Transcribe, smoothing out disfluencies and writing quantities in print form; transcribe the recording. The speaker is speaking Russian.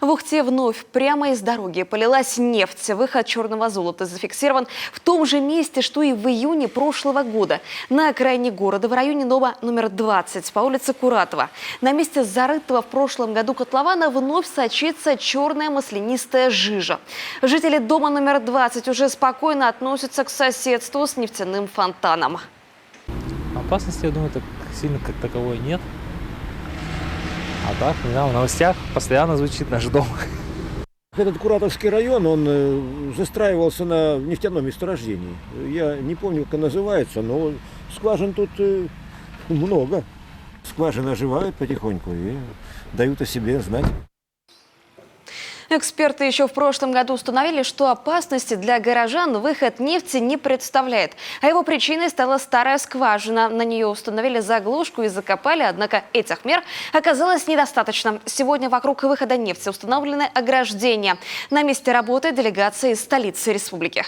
В Ухте вновь прямо из дороги полилась нефть. Выход черного золота зафиксирован в том же месте, что и в июне прошлого года. На окраине города, в районе дома номер 20 по улице Куратова. На месте зарытого в прошлом году котлована вновь сочится черная маслянистая жижа. Жители дома номер 20 уже спокойно относятся к соседству с нефтяным фонтаном. Опасности, я думаю, так сильно как таковой нет. А так, не знаю, в новостях постоянно звучит наш дом. Этот Куратовский район, он застраивался на нефтяном месторождении. Я не помню, как называется, но скважин тут много. Скважины оживают потихоньку и дают о себе знать. Эксперты еще в прошлом году установили, что опасности для горожан выход нефти не представляет. А его причиной стала старая скважина. На нее установили заглушку и закопали, однако этих мер оказалось недостаточно. Сегодня вокруг выхода нефти установлены ограждения. На месте работы делегация из столицы республики.